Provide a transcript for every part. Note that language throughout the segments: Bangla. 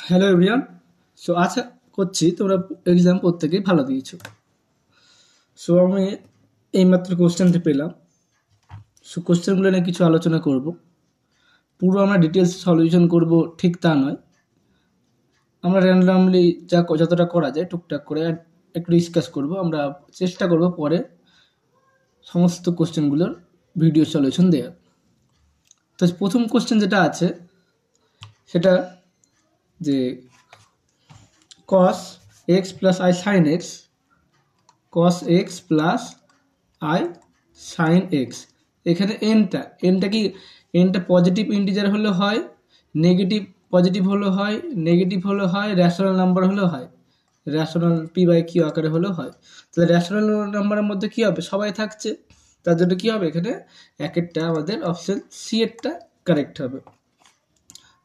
Hello everyone. সো আশা করছি তোমরা এক্সাম প্রত্যেকেই ভালো দিয়েছো। সো আমি এইমাত্র কোশ্চেনটি পেলাম। সো কোশ্চেনগুলো নিয়ে কিছু আলোচনা করব। পুরো আমরা ডিটেলস সলিউশন করব ঠিক তা নয়, আমরা র্যান্ডামলি যতটা করা যায় টুকটাক করে একটু ডিসকাস করব। আমরা চেষ্টা করব পরে সমস্ত কোশ্চেনগুলোর ভিডিও সলিউশন দেওয়ার। তো প্রথম কোশ্চেন যেটা আছে সেটা যে cos x plus I sin x, cos x plus I sin x, এখানে এনটা কি, এনটা পজিটিভ ইন্টিজার হলে হয়, নেগেটিভ পজিটিভ হলে হয়, নেগেটিভ হলে হয়, র্যাশনাল নাম্বার হলে হয়, র্যাশনাল পি বাই কিউ আকারে হলে হয়। তাহলে র্যাশনাল নাম্বারের মধ্যে কি হবে, সবাই থাকছে, তার জন্য কি হবে এখানে একেরটা আমাদের অপশন সি এরটা কারেক্ট হবে।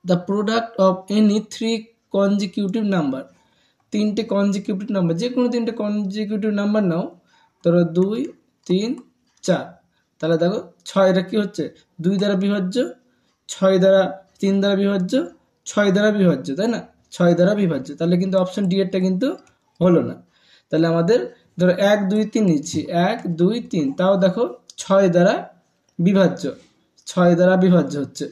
The product of any three consecutive number, তিনটে কনজিকিউটিভ নাম্বার, যে কোনো তিনটে কনজিকিউটিভ নাম্বার নাও, ধরো 2, 3, 4, তাহলে দেখো 6 এটা কি হচ্ছে 2 দ্বারা বিভাজ্য, 6 দ্বারা 3 দ্বারা বিভাজ্য, 6 দ্বারা বিভাজ্য, তাই না, 6 দ্বারা বিভাজ্য। তাহলে কিন্তু অপশন ডি এরটা কিন্তু হলো না। তাহলে আমাদের ধরো 1, 2, 3 নিচ্ছি, 1, 2, 3, তাও দেখো 6 দ্বারা বিভাজ্য, 6 দ্বারা বিভাজ্য হচ্ছে।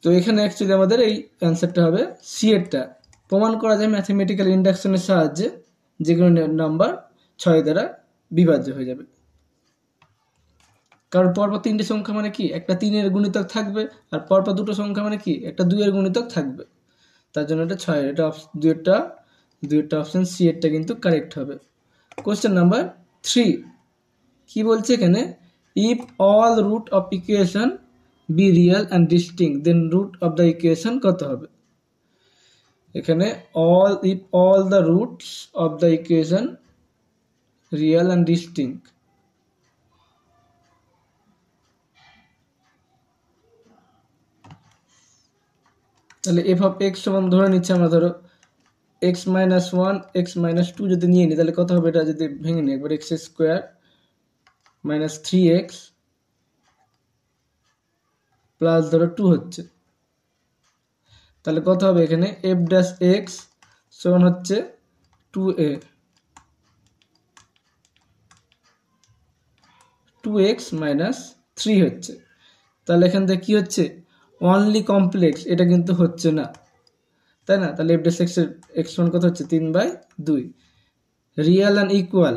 তো এখানে অ্যাকচুয়ালি আমাদের এই অ্যান্সারটা হবে সি এরটা। প্রমাণ করা যায় ম্যাথমেটিক্যাল ইন্ডাকশনের সাহায্যে, যে কোনো নাম্বার 6 দ্বারা বিভাজ্য হয়ে যাবে। কারণ পরপর তিনটে সংখ্যা মানে কি, একটা 3-এর গুণিতক থাকবে, আর পরপর দুটো সংখ্যা মানে কি, একটা 2-এর গুণিতক থাকবে, তার জন্য এটা 6, এটা দুইটা অপশন সি এরটা কিন্তু কারেক্ট হবে। কোশ্চেন নাম্বার 3 কি বলছে এখানে, if all root of equation be real and distinct then root of the equation কত হবে। এখানে if all the roots of the equation real and distinct, তাহলে f of x সমান ধরে নিচ্ছে আমরা, ধরো x minus 1 x minus 2 যদি নিয়ে নিই, তাহলে কত হবে, এটা যদি ভেঙে নিই একবার, x square minus 3x plus ধরো 2 হচ্ছে, তাহলে কত হবে এখানে f dash x সমান হচ্ছে 2x মাইনাস 3 হচ্ছে। তাহলে এখান থেকে কি হচ্ছে, অনলি কমপ্লেক্স, এটা কিন্তু হচ্ছে না, তাই না। তাহলে f dash x এর x সমান কত হচ্ছে 3/2। রিয়েল অ্যান্ড ইকুয়াল,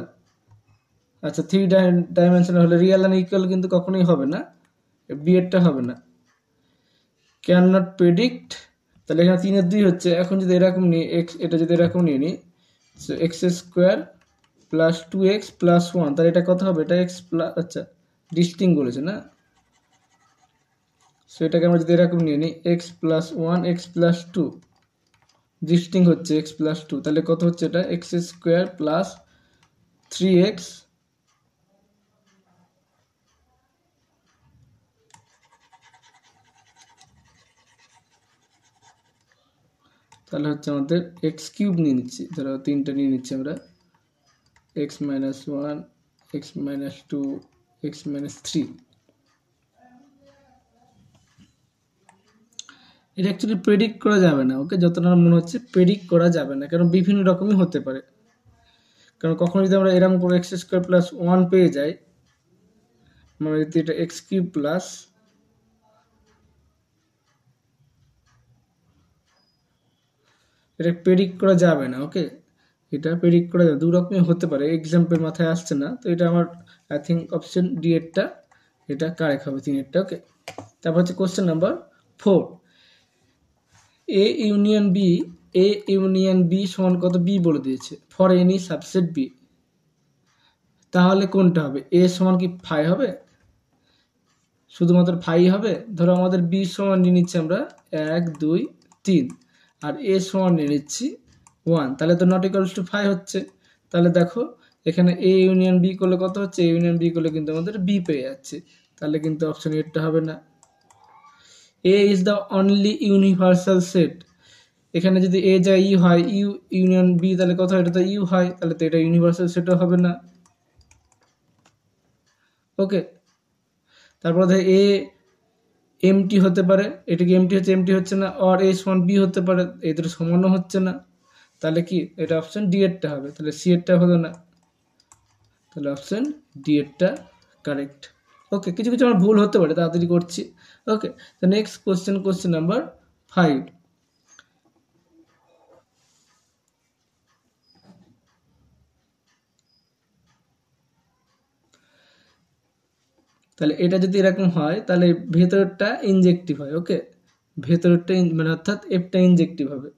আচ্ছা 3 ডাইমেনশনাল হলে রিয়েল অ্যান্ড ইকুয়াল কিন্তু কখনোই হবে না, বি এরটা হবে না। ক্যান নট প্রেডিক্ট, তাহলে এখানে 3-2 হচ্ছে। এখন যদি এরকম নিই x, এটা যদি এরকম নিয়ে নিই, x square plus 2x plus 1, তাহলে এটা কত হবে, এটা x প্লাস, আচ্ছা ডিস্টিং বলেছে না, সো এটাকে আমরা যদি এরকম নিয়ে নিই x প্লাস 1 x প্লাস 2, ডিস্টিং হচ্ছে x প্লাস 2, তাহলে কত হচ্ছে এটা এক্স স্কোয়ার প্লাস 3x তাহলে হচ্ছে আমাদের এক্স কিউব নিয়ে নিচ্ছি, ধরো 3টা নিয়ে নিচ্ছি আমরা, x minus 1 x minus 2 x minus 3। এটা অ্যাকচুয়ালি প্রেডিক্ট করা যাবে না, ওকে, যতটা মনে হচ্ছে প্রেডিক্ট করা যাবে না, কারণ বিভিন্ন রকমই হতে পারে। কারণ কখনো যদি আমরা এরকম করে এক্স স্কোয়ার প্লাস 1 পেয়ে যাই, মানে যদি এটা এক্স কিউব প্লাস, এটা প্রেডিক্ট করা যাবে না, ওকে, এটা প্রেডিক্ট করা যাবে, দু রকমই হতে পারে, এক্সাম্পল মাথায় আসছে না, তো এটা আমার আই থিঙ্ক অপশন ডি এরটা এটা কারেক্ট হবে, 3-এরটা, ওকে। তারপর হচ্ছে question number 4, A union B সমান কত, বি বলে দিয়েছে, ফর এনি সাবসেট বি, তাহলে কোনটা হবে, এ সমান কি 5 হবে, শুধুমাত্র 5 হবে। ধরো আমাদের বি সমান নিয়ে নিচ্ছি আমরা 1 2 3, আর এ সমান নিয়ে নিচ্ছি 1, তাহলে তো নট ইকুয়ালস টু 5 হচ্ছে। তাহলে দেখো এখানে এ ইউনিয়ন বি করলে কত হচ্ছে, এ ইউনিয়ন বি করলে কিন্তু আমাদের বি পেয়ে যাচ্ছে, তাহলে কিন্তু অপশন এরটা হবে না। A is the only universal set, এখানে যদি এ যায় ই হয়, ইউ ইউনিয়ন বি, তাহলে কত হয়, এটা তো ইউ হয়, তাহলে তো এটা ইউনিভার্সাল সেটও হবে না, ওকে। তারপর এ এমটি হতে পারে, এটা কি এমটি হচ্ছে না, অর এ সমান বি হতে পারে, এই দুটো সমানও হচ্ছে না, তাহলে কি এটা অপশন ডি এরটা হবে, তাহলে সি এরটা হলো না, তাহলে অপশন ডি এরটা কারেক্ট। ওকে, কিছু কিছু আমার ভুল হতে পারে, তাড়াতাড়ি করছি। ওকে, তো নেক্সট কোশ্চেন নাম্বার 5। তাহলে এটা যদি এরকম হয় তাহলে ভেতরটা ইনজেক্টিভ হয়। ওকে, ভেতরটা মানে অর্থাৎ এফটা ইনজেক্টিভ হবে,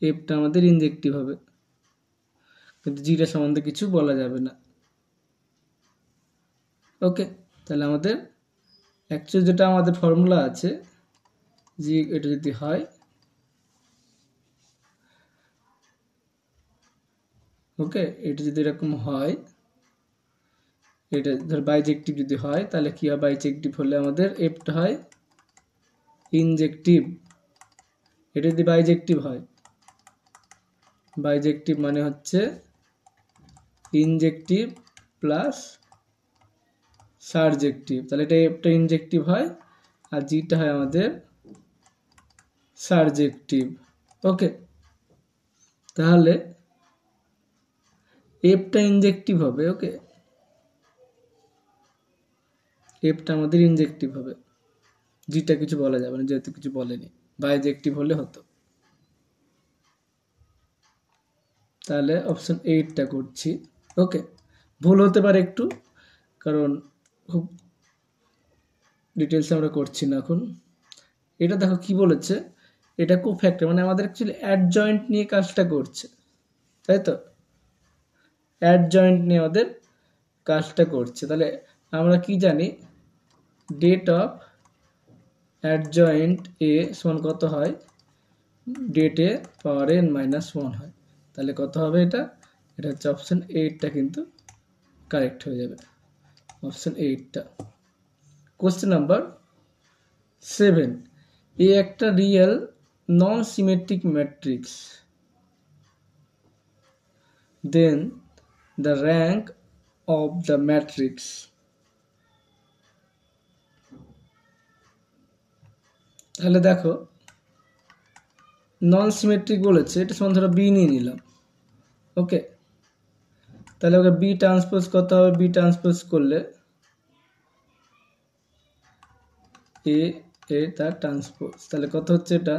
এফটা আমাদের ইনজেক্টিভ হবে, কিন্তু জিটা সম্বন্ধে কিছু বলা যাবে না। ওকে, তাহলে আমাদের অ্যাকচুয়ালি যেটা আমাদের ফর্মুলা আছে, যে এটা যদি হয়, ওকে, এটা যদি এরকম হয়, এটা ধর বাইজেক্টিভ যদি হয়, তাহলে কি হয়, বাইজেক্টিভ হলে আমাদের এফটা হয় ইনজেক্টিভ। এটা যদি বাইজেক্টিভ হয়, বাইজেক্টিভ মানে হচ্ছে ইনজেক্টিভ প্লাস সারজেক্টিভ, তাহলে এটা এফটা ইনজেক্টিভ হয় আর জিটা হয় আমাদের সারজেক্টিভ। ওকে, তাহলে এফটা ইনজেক্টিভ হবে। ওকে, এফটা আমাদের ইনজেক্টিভ হবে, জিটা কিছু বলা যাবে না যেহেতু কিছু বলেনি, বাইজেক্টিভ হলে হতো। তাহলে অপশন 8টা করছি। ওকে, ভুল হতে পারে একটু, কারণ খুব ডিটেলস আমরা করছি না এখন। এটা দেখো কি বলেছে, এটা কোফ্যাক্টর মানে আমাদের অ্যাকচুয়ালি অ্যাডজয়েন্ট নিয়ে কাজটা করছে, তাই তো, অ্যাডজয়েন্ট নিয়ে আমাদের কাজটা করছে। তাহলে আমরা কি জানি, ডেট অফ অ্যাডজয়েন্ট এ সমান কত হয়, ডেট এ পাওয়ার n মাইনাস 1 হয়, তাহলে কত হবে এটা, এটা হচ্ছে অপশন 8টা কিন্তু কারেক্ট হয়ে যাবে, অপশন 8টা। কোশ্চেন নাম্বার 7, এ একটা real non symmetric matrix, then the rank of the matrix. তাহলে দেখো নন সিমেট্রিক বলেছে, এটা সমান ধরো বি নিয়ে নিলাম। ওকে, তাহলে ওকে বি ট্রান্সপোজ কত হবে, বি ট্রান্সপোজ করলে এ এ তার ট্রান্সপোজ, তাহলে কত হচ্ছে এটা,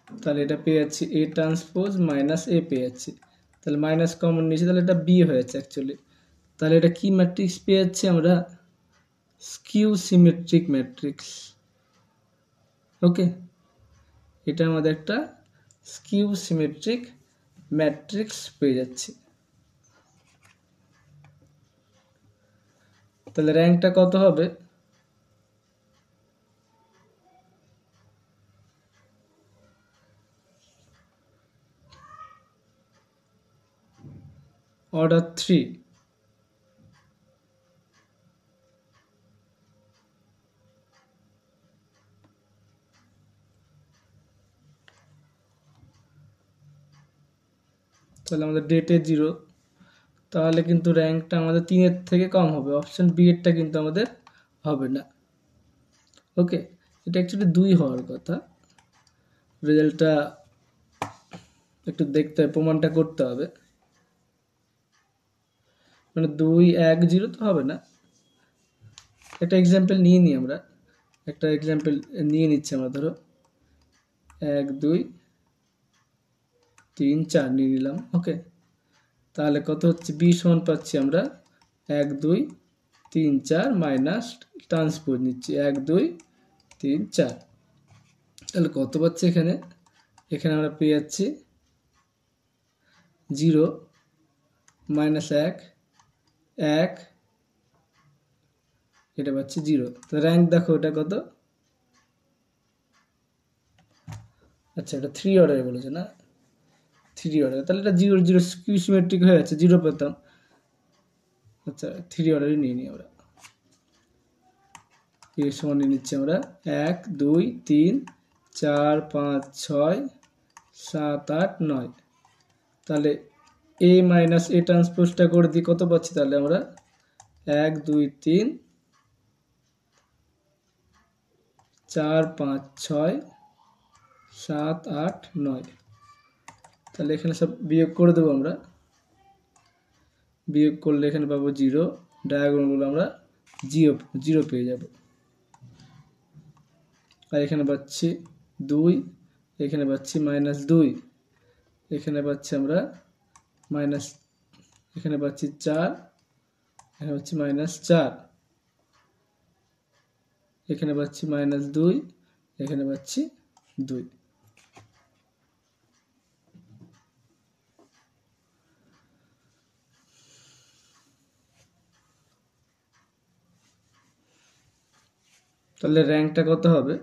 তাহলে এটা পেয়ে যাচ্ছি এ ট্রান্সপোজ মাইনাস এ পেয়ে যাচ্ছি, তাহলে মাইনাস কমন নিয়েছি, তাহলে এটা বি হয়েছে অ্যাকচুয়ালি। তাহলে এটা কি ম্যাট্রিক্স পেয়ে যাচ্ছি আমরা, স্কিউ সিমেট্রিক ম্যাট্রিক্স। ওকে, এটা আমাদের একটা স্কিউ সিমেট্রিক ম্যাট্রিক্স পেয়ে যাচ্ছি। তাহলে র্যাঙ্কটা কত হবে, অর্ডার 3। তাহলে আমাদের ডেটে 0, তাহলে কিন্তু র্যাঙ্কটা আমাদের 3-এর থেকে কম হবে, অপশন বি এরটা কিন্তু আমাদের হবে না। ওকে, এটা অ্যাকচুয়ালি 2 হওয়ার কথা, রেজাল্টটা একটু দেখতে হবে, প্রমাণটা করতে হবে, মানে 2 1 0 তো হবে না। একটা এক্সাম্পল নিয়ে নিই আমরা, একটা এক্সাম্পল নিয়ে নিচ্ছি আমরা, ধরো 1 2 3 4 নিয়ে নিলাম। ওকে, তাহলে কত হচ্ছে, বি সমান পাচ্ছি আমরা 1 2 3 4 মাইনাস ট্রান্সপোজ নিচ্ছি 1 2 3 4, তাহলে কত পাচ্ছি এখানে, এখানে আমরা পেয়ে যাচ্ছি 0 মাইনাস 1 1, এটা পাচ্ছি 0। তো র্যাঙ্ক দেখো এটা কত, আচ্ছা এটা 3 অর্ডারে বলেছে না, 3 অর্ডার, তাহলে এটা 0 0 স্কিউ সিমেট্রিক হয়ে যাচ্ছে, 0 পেতাম। আচ্ছা 3 অর্ডারে নিয়ে নিই আমরা, এর সমান নিয়ে নিচ্ছি আমরা 1 2 3 4 5 6 7 8 9, তাহলে এ মাইনাস এ ট্রান্সপোজটা করে দিই, কত পাচ্ছি তাহলে আমরা 1 2 3 4 5 6 7 8 9। তাহলে এখানে সব বিয়োগ করে দেবো আমরা, বিয়োগ করলে এখানে পাবো 0, ডায়াগোনালগুলো আমরা জিরো পেয়ে যাব। আর এখানে পাচ্ছি 2, এখানে পাচ্ছি -2, এখানে পাচ্ছি আমরা মাইনাস, এখানে পাচ্ছি 4, এখানে পাচ্ছি -4, এখানে পাচ্ছি -2, এখানে পাচ্ছি 2। তাহলে র্যাঙ্কটা কত হবে?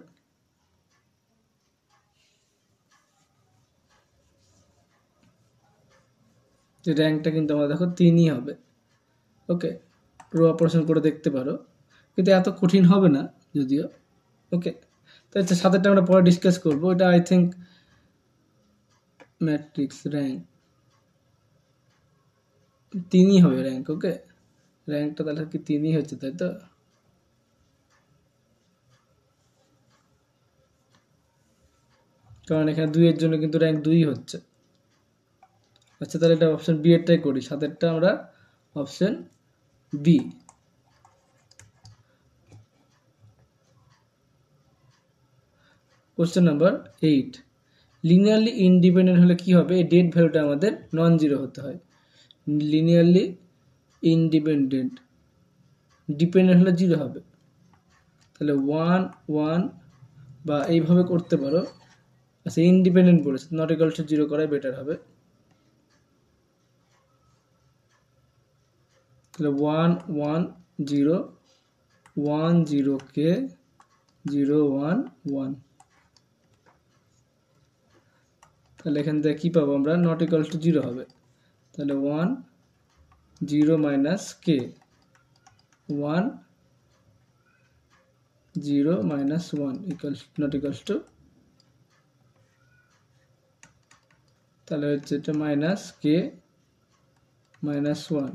যে র্যাঙ্কটা কিন্তু আমরা দেখো 3ই হবে। ওকে, রো অপারেশন করে দেখতে পারো, কিন্তু এত কঠিন হবে না যদিও। ওকে, তো আচ্ছা, সাথেটা আমরা পরে ডিসকাস করবো। এটা আই থিঙ্ক ম্যাট্রিক্স র্যাঙ্ক 3ই হবে র্যাঙ্ক। ওকে, র্যাঙ্কটা তাহলে কি 3ই হচ্ছে, তাই তো? কারণ এখানে 2 এর জন্য কিন্তু র্যাঙ্ক 2ই হচ্ছে। আচ্ছা, তাহলে এটা অপশন বি এরটাই করি, সাথেরটা আমরা option B. Question number 8, linearly independent হলে কি হবে? এই ডেট ভ্যালুটা আমাদের নন জিরো হতে হয়। লিনিয়ারলি ইন্ডিপেন্ডেন্ট, ডিপেন্ডেন্ট হলে 0 হবে। তাহলে 1 1 বা এইভাবে করতে পারো। আচ্ছা, ইন্ডিপেন্ডেন্ট বলেছে, নট ইকুয়াল টু 0 করাই বেটার হবে। তাহলে 1 1 0 1 0 কে 0 1 1। তাহলে এখান থেকে কি পাবো আমরা? নট ইকুয়াল টু 0 হবে। তাহলে 1 0 minus K 1 0 minus 1 equals not equals to, তাহলে হচ্ছে এটা মাইনাস কে মাইনাস 1।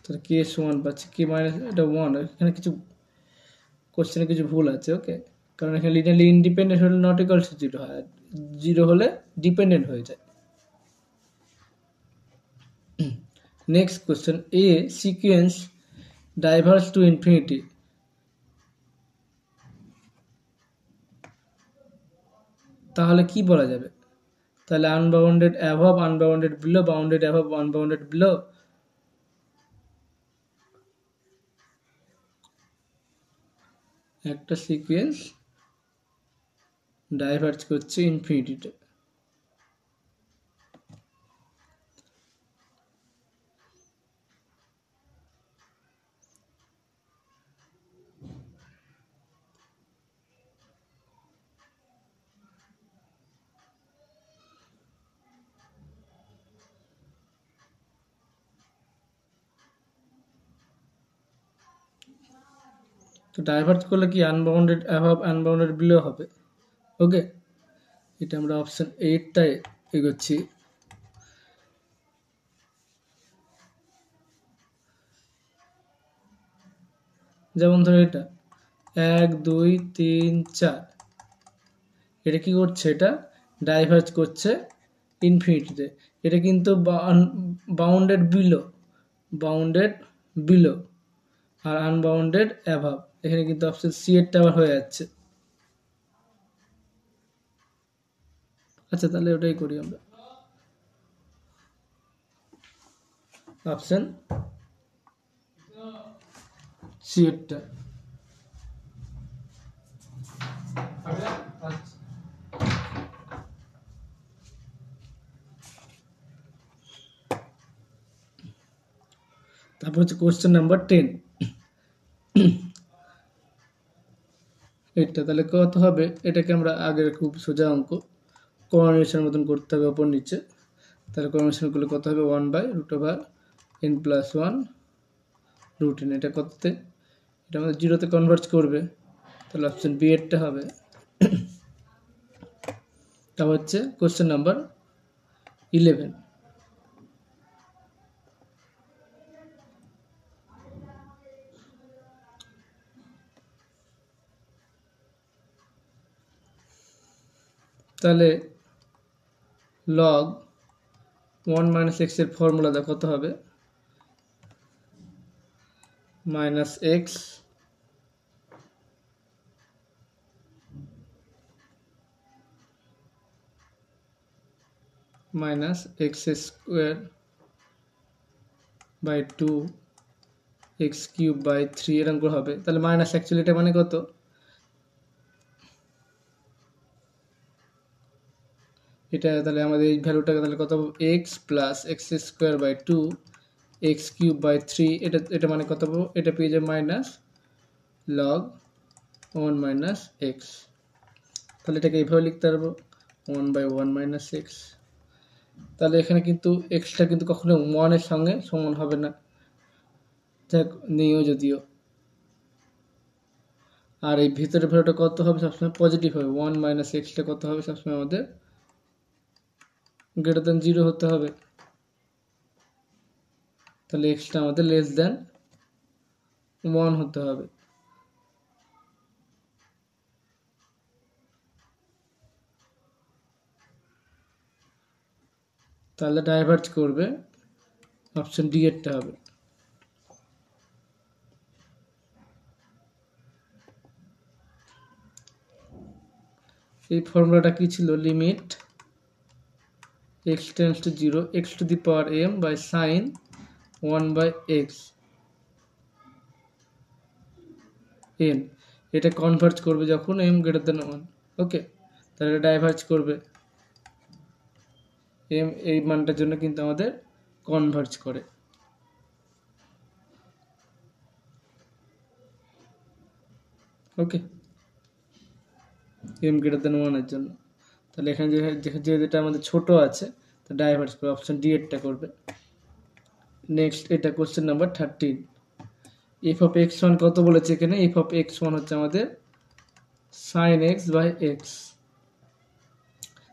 তাহলে কে সমান পাচ্ছি কে মাইনাস, এটা 1। এখানে কিছু কোশ্চেনে কিছু ভুল আছে। ওকে, কারণ এখানে লিনিয়ারলি ইন্ডিপেন্ডেন্ট হলে নট ইকুয়ালস টু 0 হয়, 0 হলে ডিপেন্ডেন্ট হয়ে যায়। Next question, A sequence diverse to infinity, তাহলে কি বলা যাবে? তাহলে unbounded অ্যাভাব, unbounded below, bounded অ্যাভাব, unbounded below. একটা সিকোয়েন্স ডাইভার্জ করছে ইনফিনিটিতে। তো ডাইভার্জ করলে কি আনবাউন্ডেড অ্যাভাব, আনবাউন্ডেড বিলো হবে। ওকে, এটা আমরা অপশন 8টায় এগোচ্ছি। যেমন ধরো এটা 1 2 3 4, এটা কি করছে? এটা ডাইভার্জ করছে ইনফিনিটিতে। এটা কিন্তু bounded below, bounded below are unbounded অ্যাভাব। এখানে কিন্তু অপশন সি এরটা আবার হয়ে যাচ্ছে। আচ্ছা, তাহলে ওটাই করি আমরা, অপশন সি এরটা। তারপর হচ্ছে কোশ্চেন নাম্বার 10, এটা তাহলে কত হবে? এটাকে আমরা আগের খুব সোজা অঙ্ক কোঅর্ডিনেশনের মতন করতে হবে, ওপর নিচে। তাহলে কোঅর্ডিনেশন করলে কত হবে? 1/√n+1 √n। এটা কততে? এটা আমাদের 0-তে কনভার্ট করবে, তাহলে অপশন বি এরটা হবে। তারপর হচ্ছে কোশ্চেন নাম্বার 11। তাহলে লগ 1 - x এর ফর্মুলাটা কত হবে? Minus x minus x square by 2 x cube by 3 এরকম করে হবে। তাহলে মাইনাস অ্যাকচুয়ালি এটা মানে কত? এটা তাহলে আমাদের এই ভ্যালুটা তাহলে কত হবে? X plus x square by 2 x cube by 3, এটা মানে কত পাবো? এটা পেয়ে যাবে মাইনাস লগ 1 মাইনাস এক্স। তাহলে এটাকে এইভাবে লিখতে পারবো 1/1 মাইনাস এক্স। তাহলে এখানে কিন্তু এক্সটা কিন্তু কখনো 1 এর সঙ্গে সমান হবে না, যাক নেইও যদিও। আর এই ভিতরের ভ্যালুটা কত হবে? সবসময় পজিটিভ হবে। 1 মাইনাস এক্সটা কত হবে? সবসময় আমাদের গ্রেটার দেন 0 হতে হবে। তাহলে এক্সটা আমাদের লেস দেন 1 হতে হবে। তাহলে ডাইভার্জ করবে, অপশন ডি এরটা হবে। এই ফর্মুলাটা কি ছিল? Limit x tends to 0 x to the power m by sine 1/x n। এটা কনভার্জ করবে যখন m গ্রেটার দেন 1। ওকে, তাহলে এটা ডাইভার্জ করবে, m এই মানটার জন্য কিন্তু আমাদের কনভার্জ করে। ওকে, m গ্রেটার দেন 1 এর জন্য। তাহলে এখানে যেটা আমাদের ছোট আছে, তো ডাইভার্জ করে অপশন ডি এরটা করবে। নেক্সট, এটা question number 13। F of x one কত বলেছে এখানে? এফ অফ এক্স ওয়ান হচ্ছে আমাদের সাইন এক্স বাই এক্স।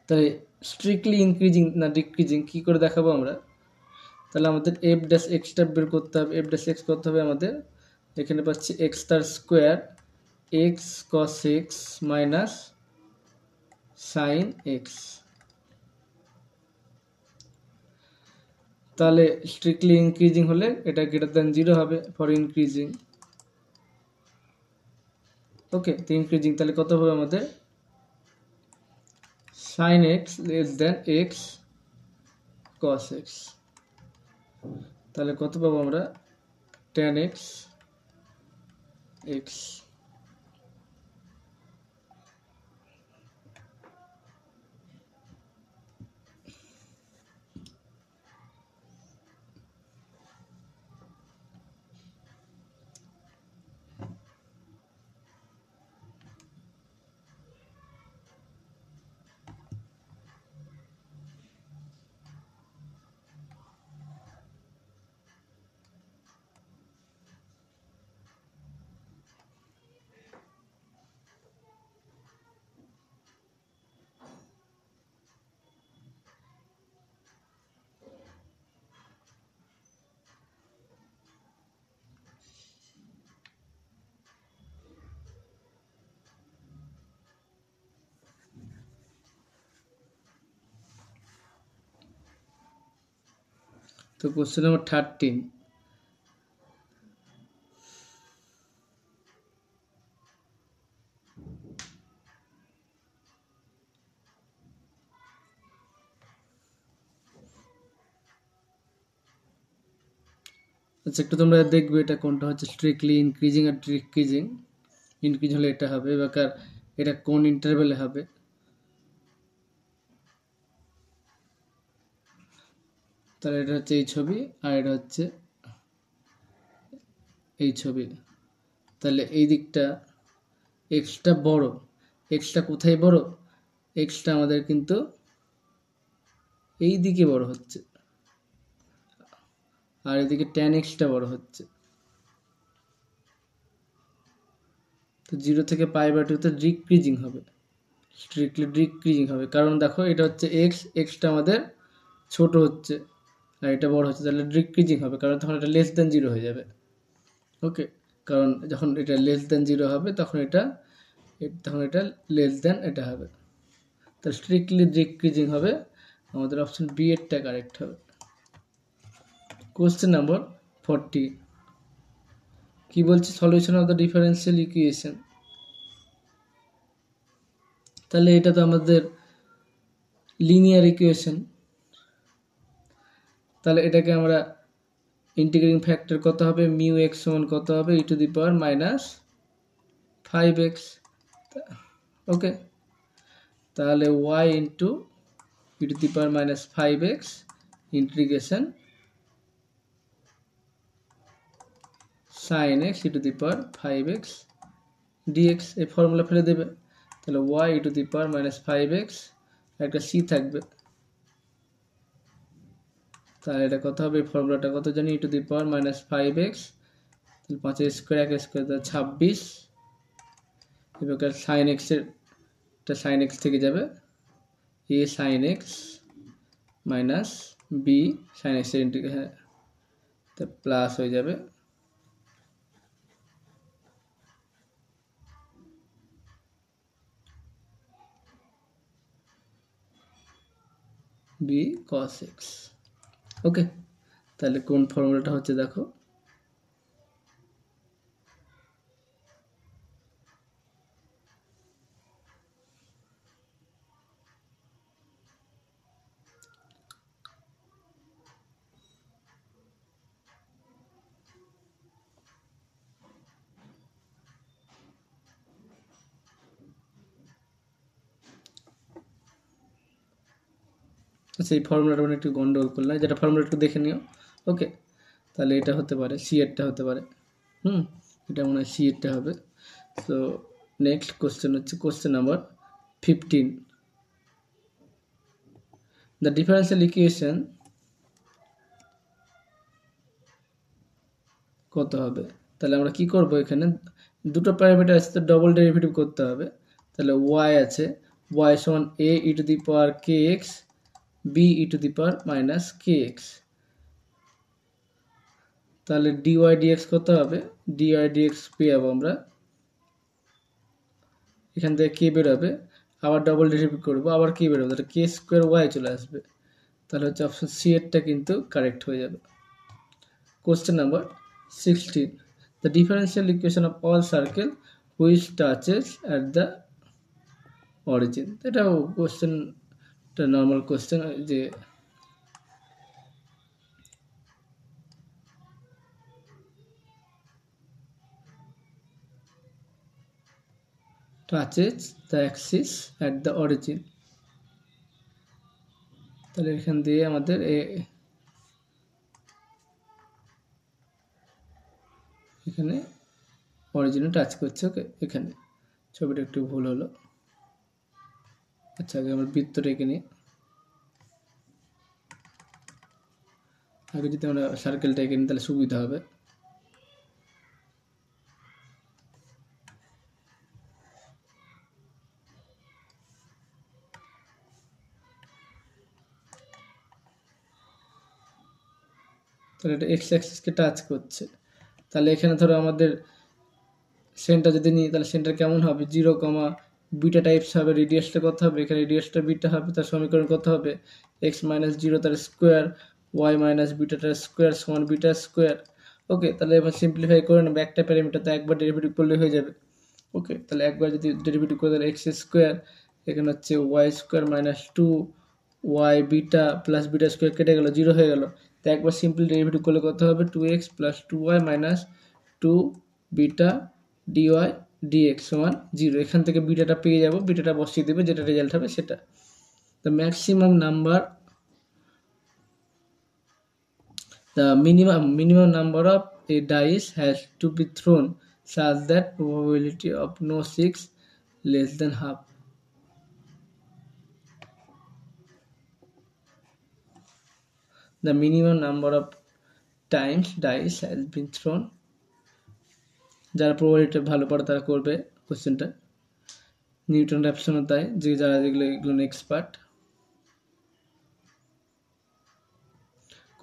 তাহলে স্ট্রিক্টলি ইনক্রিজিং না ডিক্রিজিং কি করে দেখাবো আমরা? তাহলে আমাদের এফ ড্যাশ এক্সটা বের করতে হবে। এফ ড্যাশ এক্স করতে হবে আমাদের, এখানে পাচ্ছি এক্স তার square x cos x minus sine x. তাহলে স্ট্রিক্টলি ইনক্রিজিং হলে এটা গ্রেটার দ্যান 0 হবে ফর ইনক্রিজিং। ওকে, তো ইনক্রিজিং তাহলে কত হবে আমাদের? Sine x less then x cos x. তাহলে কত পাবো আমরা? tan x x। তো কোশ্চেন নাম্বার 13। আচ্ছা, একটু তোমরা দেখবে এটা কোনটা হচ্ছে স্ট্রিক্টলি ইনক্রিজিং আর ডিক্রিজিং। ইনক্রিজ হলে এটা হবে, এবার এটা কোন ইন্টারভেলে হবে? তাহলে এটা হচ্ছে এই ছবি আর এটা হচ্ছে এই ছবি। তাহলে এই দিকটা এক্সটা বড়। এক্সটা কোথায় বড়? এক্সটা আমাদের কিন্তু এই দিকে বড় হচ্ছে, আর এদিকে ট্যান এক্সটা বড় হচ্ছে। তো 0 থেকে π/2 ডিক্রিজিং হবে, স্ট্রিক্টলি ডিক্রিজিং হবে। কারণ দেখো এটা হচ্ছে এক্স, এক্সটা আমাদের ছোট হচ্ছে আর এটা বড় হচ্ছে, তাহলে ডিক্রিজিং হবে, কারণ তখন এটা লেস দেন 0 হয়ে যাবে। ওকে, কারণ যখন এটা লেস দেন 0 হবে তখন এটা লেস দেন এটা হবে, তাহলে স্ট্রিক্টলি ডিক্রিজিং হবে। আমাদের অপশন বি এরটা কারেক্ট হবে। কোশ্চেন নাম্বার 40 কি বলছে, solution of the differential equation. তাহলে এটা তো আমাদের লিনিয়ার ইকুয়েশন, তাহলে এটাকে আমরা ইন্টিগ্রেটিং ফ্যাক্টর কত হবে, মিউ এক্স সমান কত হবে, ই two the power minus 5x। ওকে, তাহলে y into E two the power minus 5x integration sine x E two the power 5x dx, এই ফর্মুলা ফেলে দেবে, তাহলে y E two the power minus 5x, একটা c থাকবে, তাহলে এটা কত হবে, এই ফর্মুলাটা কত জানি, ই two the power minus 5x, তাহলে 5 স্কোয়ার 1 স্কোয়ার 26, এবার সাইন এক্সের সাইন এক্স থেকে যাবে, a sine x minus b sine এক্সের ইন্টিগ্রেশন, তা প্লাস হয়ে যাবে বি কস এক্স। ওকে, তাহলে কোন ফর্মুলাটা হচ্ছে দেখো, আচ্ছা এই ফর্মুলাটা মানে একটু গন্ডগোল করলাম, যেটা ফর্মুলা একটু দেখে নিও। ওকে, তাহলে এটা হতে পারে সি এরটা হতে পারে, এটা মনে হয় সি এরটা হবে। তো নেক্সট কোশ্চেন হচ্ছে question number 15, the differential equation কত হবে। তাহলে আমরা কি করব, এখানে দুটো প্যারামিটার আছে তো ডবল ডেরিভেটিভ করতে হবে। তাহলে y আছে, y সমান a E two the power kx b E two the power minus kx, তাহলে dy dx কত হবে, dy dx পেয়ে যাবো আমরা, এখান থেকে কে বেরোবে, আবার ডবল ডেরিভেটিভ করবো, আবার কে বেরোবে, তাহলে কে স্কোয়ার ওয়াই চলে আসবে, তাহলে হচ্ছে অপশন সি এরটা কিন্তু কারেক্ট হয়ে যাবে। Question number 16, the differential equation of all circle which touches at the origin. এটাও কোশ্চেনটা নর্মাল কোশ্চেন, যে touches the Axis at the origin, তাহলে এখান দিয়ে আমাদের এখানে অরিজিনে টাচ করছে। ওকে, এখানে ছবিটা একটু ভুল হলো, আচ্ছা আগে আমরা বৃত্তটা এঁকে নিই, আগে যদি আমরা সার্কেলটা এঁকে নিই তাহলে সুবিধা হবে। তাহলে এটা এক্স অ্যাক্সিসকে টাচ করছে, তাহলে এখানে ধরো আমাদের সেন্টার যদি নিই তাহলে সেন্টার কেমন হবে, 0, বিটা টাইপস হবে, রেডিয়াসটা কত হবে, এখানে রেডিয়াসটা বিটা হবে, তার সমীকরণ কত হবে, এক্স মাইনাস 0 তার স্কোয়ার ওয়াই মাইনাস বিটাটার স্কোয়ার সমান বিটা স্কোয়ার। ওকে, তাহলে এবার সিম্পলিফাই করে নেবো, একটা প্যারামিটার তো একবার ডেরিভেটিভ করলে হয়ে যাবে। ওকে, তাহলে একবার যদি ডেরিভেটিভ করে তাহলে এক্স স্কোয়ার, এখানে হচ্ছে y square minus 2 y beta plus beta square কেটে গেল, 0 হয়ে গেল, তো একবার সিম্পল ডেরিভেটিভ করলে কত হবে, 2x plus 2y minus 2 beta dy dx সমান 0। এখান থেকে বিটাটা পেয়ে যাব, বিটাটা বসিয়ে দেবে, যেটা রেজাল্ট হবে সেটা। the minimum number of a dice has to be thrown such that probability of no 6 less than half. The minimum number of times dice has been thrown, যারা প্রবাবিলিটি ভালো পড়ে তারা করবে কোশ্চেনটা, নিউটন র্যাপসনও তাই, যে যারা যেগুলো এগুলো expert.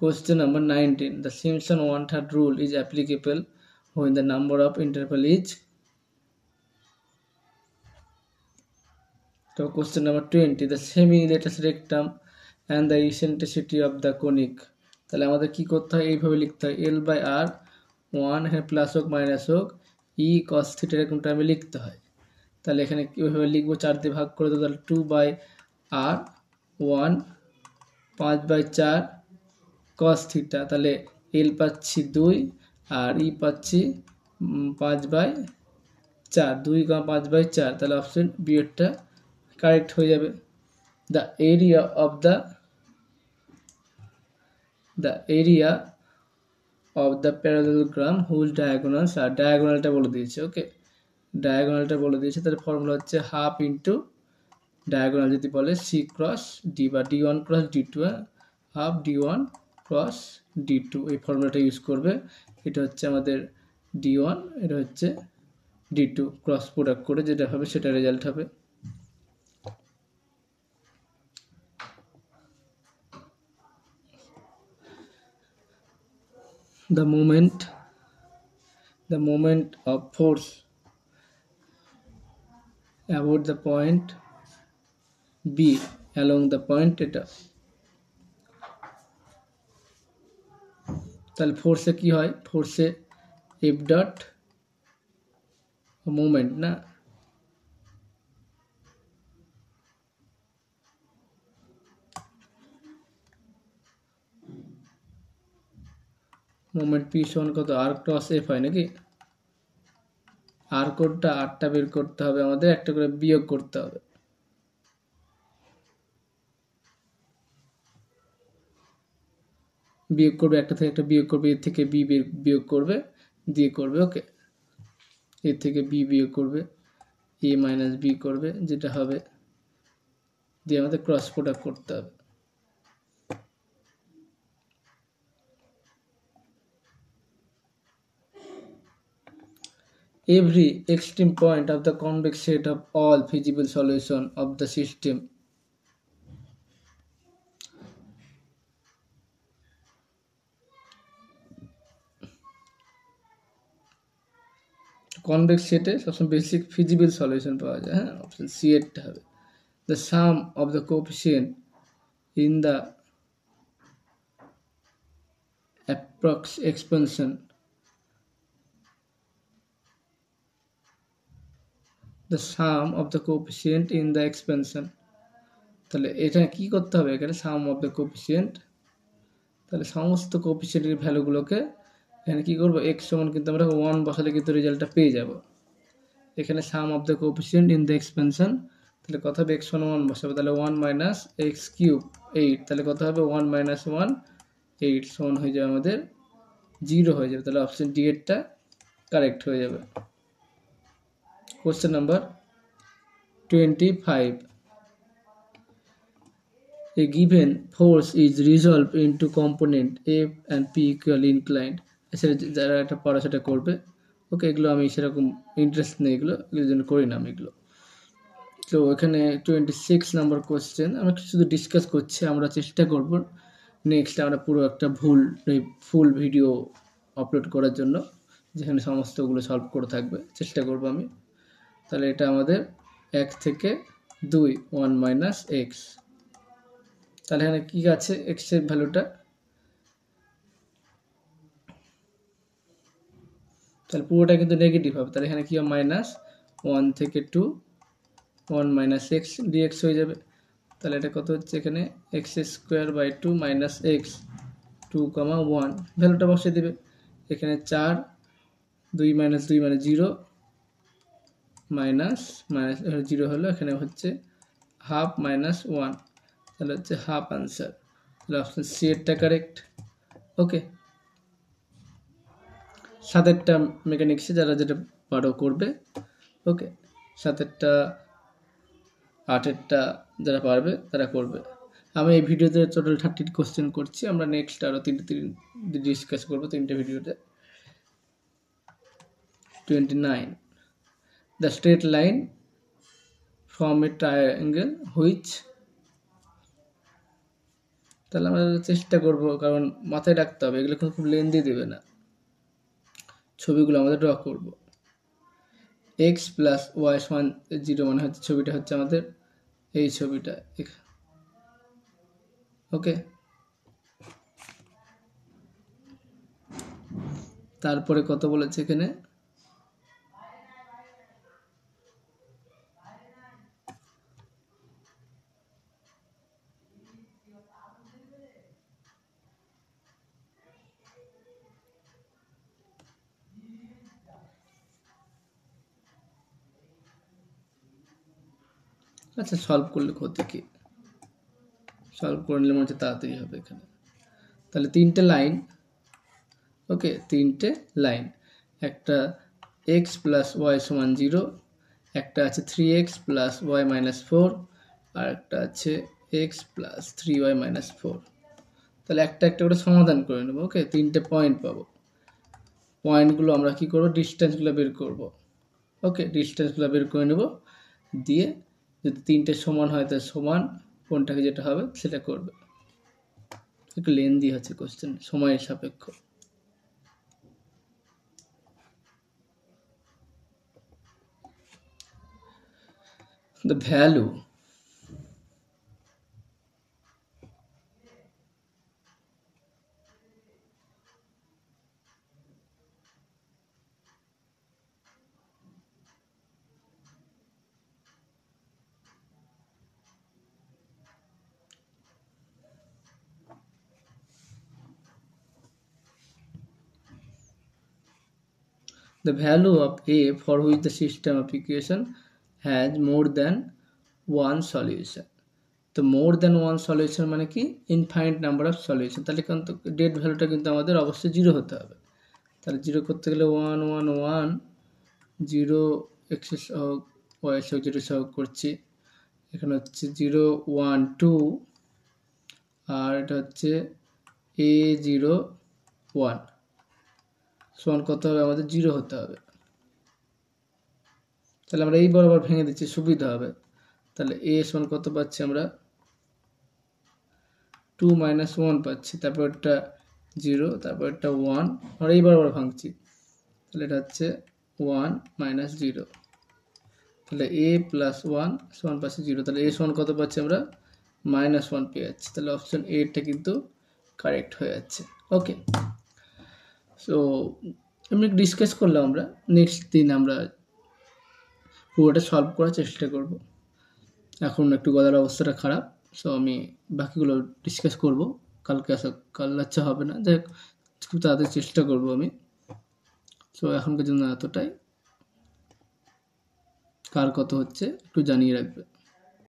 Question number 19. The Simpson one-third rule is applicable when the number of interval is. So question number 20. The semi-latus rectum and the eccentricity of the conic. তাহলে আমাদের কি করতে হয়, এইভাবে লিখতে হয়, L by R 1 এখানে প্লাস হোক মাইনাস হোক E cos থিটা এরকম টাইমে লিখতে হয়। তাহলে এখানে কীভাবে লিখবো, 4 দিয়ে ভাগ করে দেবো, তাহলে 2 by R 1 5 by 4 cos theta, তাহলে L পাচ্ছি 2 আর E পাচ্ছি 5 by 4, 2, 5 by 4, তাহলে অপশন বি এরটা কারেক্ট হয়ে যাবে। The area of the parallelogram whose diagonals are, diagonalটা বলে দিয়েছে, ওকে, ডায়াগোনালটা বলে দিয়েছে, তাহলে ফর্মুলা হচ্ছে হাফ ইন্টু ডায়াগোনাল যদি বলে সি ক্রস ডি বা d1 cross d2, half d1 cross d2, এই ফর্মুলাটা ইউজ করবে। এটা হচ্ছে আমাদের d1, এটা হচ্ছে d2, ক্রস প্রোডাক্ট করে যেটা হবে সেটা রেজাল্ট হবে। The moment of force about the point B along the point এটা, তাহলে ফোর্সে কি হয়, ফোর্সে এফ ডট মোমেন্ট না, মোমেন্ট পি সমান কত, আর ক্রস এফ হয় নাকি, আর কোডটা আরটা বের করতে হবে আমাদের, একটা করে বিয়োগ করতে হবে, বিয়োগ করবে, একটা থেকে একটা বিয়োগ করবে, এর থেকে বি বিয়োগ করবে দিয়ে করবে, ওকে, এর থেকে বি বিয়োগ করবে, এ মাইনাস বি করবে, যেটা হবে দিয়ে আমাদের ক্রস প্রোডাক্ট করতে হবে। Every extreme point of the convex set of all feasible solution of the system convex set এ সবসময় বেসিক ফিজিবল সলিউশন পাওয়া যায়, হ্যাঁ, অপশন সি এরটা হবে। The sum of the coefficient in the approx expansion, the sum of the coefficient in the expansion, তাহলে এটা কি করতে হবে, এখানে sum of the coefficient, তাহলে সমস্ত কোএফিসিয়েন্টের ভ্যালুগুলোকে এখানে কি করব, x সমান কিন্তু আমরা 1 বসালে কিন্তু রেজাল্টটা পেয়ে যাব। এখানে sum of the coefficient in the expansion, তাহলে কত হবে, x সমান 1 বসাবো, তাহলে 1 মাইনাস এক্স কিউব 8, তাহলে কত হবে 1 মাইনাস 1 8 সমান হয়ে যাবে আমাদের 0 হয়ে যাবে, তাহলে অপশন ডি এরটা কারেক্ট হয়ে যাবে। Question number 25. A given force is resolved into component F and P equally inclined. সেটা যারা একটা পড়াশোনা করবে, ওকে, এগুলো আমি সেরকম ইন্টারেস্ট নেই, এগুলোর জন্য করি না আমি এগুলো। তো এখানে 26 নম্বর কোশ্চেন আমরা শুধু ডিসকাস করছি, আমরা চেষ্টা করব নেক্সট আমরা পুরো একটা ফুল ভিডিও আপলোড করার জন্য, যেখানে সমস্তগুলো সলভ করে থাকবে, চেষ্টা করব আমি। তাহলে এটা আমাদের 1 থেকে 2 1 মাইনাস এক্স, তাহলে এখানে কি আছে, এক্স এর ভ্যালুটা, তাহলে পুরোটা কিন্তু নেগেটিভ হবে, তাহলে এখানে কি হবে মাইনাস 1 থেকে 2 1 মাইনাস এক্স ডিএক্স হয়ে যাবে, তাহলে এটা কত হচ্ছে, এখানে x square by 2 minus x 2, 1 ভ্যালুটা বসিয়ে দেবে, এখানে 4 2 মাইনাস 2 মানে 0 মাইনাস 0 হলো, এখানে হচ্ছে হাফ মাইনাস 1, তাহলে হচ্ছে হাফ আনসার, তাহলে অপশন সি এরটা কারেক্ট, ওকে। সাতেরটা মেকানিক্সে যারা যেটা পারো করবে, ওকে, সাতেরটা 8এরটা যারা পারবে তারা করবে। আমি এই ভিডিওতে টোটাল 30 কোশ্চেন করছি, আমরা নেক্সট আরও 3 ডিসকাস করবো 3টে ভিডিওতে। 29. The straight line from a triangle which, তাহলে আমরা চেষ্টা করব, কারণ মাথায় রাখতে হবে এগুলো কিন্তু খুব লেন্দি দেবে না। ছবিগুলো আমাদের ড্র করব। এক্স প্লাস ওয়াই সমান 0 মানে হচ্ছে ছবিটা হচ্ছে আমাদের এই ছবিটা। ওকে, তারপরে কত বলেছে এখানে, আচ্ছা সলভ করলে ক্ষতি কি, সলভ করে নিলে মনে হচ্ছে তাড়াতাড়ি হবে এখানে। তাহলে 3টে লাইন, ওকে 3টে লাইন, একটা এক্স প্লাস ওয়াই সমান 0, একটা আছে 3x প্লাস ওয়াই মাইনাস 4, আর একটা আছে এক্স প্লাস 3y মাইনাস 4। তাহলে একটা একটা করে সমাধান করে নেবো। ওকে, 3টে পয়েন্ট পাবো। পয়েন্টগুলো আমরা কি করব, ডিস্টেন্সগুলো বের করব। ওকে, ডিস্টেন্সগুলো বের করে নেব, দিয়ে যদি 3টে সমান হয় তাহলে সমান কোনটাকে যেটা হবে সেটা করবে। একটু লেন্দি হচ্ছে কোশ্চেন, সময়ের সাপেক্ষ। The value of A for which the system of equation has more than one solution. তো মোর দ্যান ওয়ান সলিউশন মানে কি, ইনফাইনাইট নাম্বার অফ সলিউশন। তাহলে কিন্তু ডেট ভ্যালুটা কিন্তু আমাদের অবশ্যই 0 হতে হবে। তাহলে 0 করতে গেলে 1 1 1 0 এক্স সহগ ওয়াই সহগ 0 সহগ করছি। এখানে হচ্ছে 0 1 2, আর এটা হচ্ছে a0 1 সমান কত হবে, আমাদের 0 হতে হবে। তাহলে আমরা এই বরাবর ভেঙে দিচ্ছি, সুবিধা হবে। তাহলে a সমান কত পাচ্ছি আমরা, 2 - 1 পাচ্ছি, তারপর একটা 0, তারপর একটা 1, আমরা এই বরাবর ভাঙছি। তাহলে এটা হচ্ছে 1 - 0, তাহলে a প্লাস 1 সমান পাচ্ছি 0। তাহলে a সমান কত পাচ্ছি আমরা, -1 পেয়ে যাচ্ছি। তাহলে অপশন এটা কিন্তু কারেক্ট হয়ে যাচ্ছে। ওকে, সো এমনি ডিসকাস করলাম আমরা, নেক্সট দিন আমরা পুরোটা সলভ করার চেষ্টা করব। এখন একটু গলার অবস্থাটা খারাপ, সো আমি বাকিগুলো ডিসকাস করব কালকে। কাল আচ্ছা হবে না, যাই হোক খুব তাড়াতাড়ি চেষ্টা করব আমি। সো এখনকার জন্য এতটাই। কার কত হচ্ছে একটু জানিয়ে রাখবে।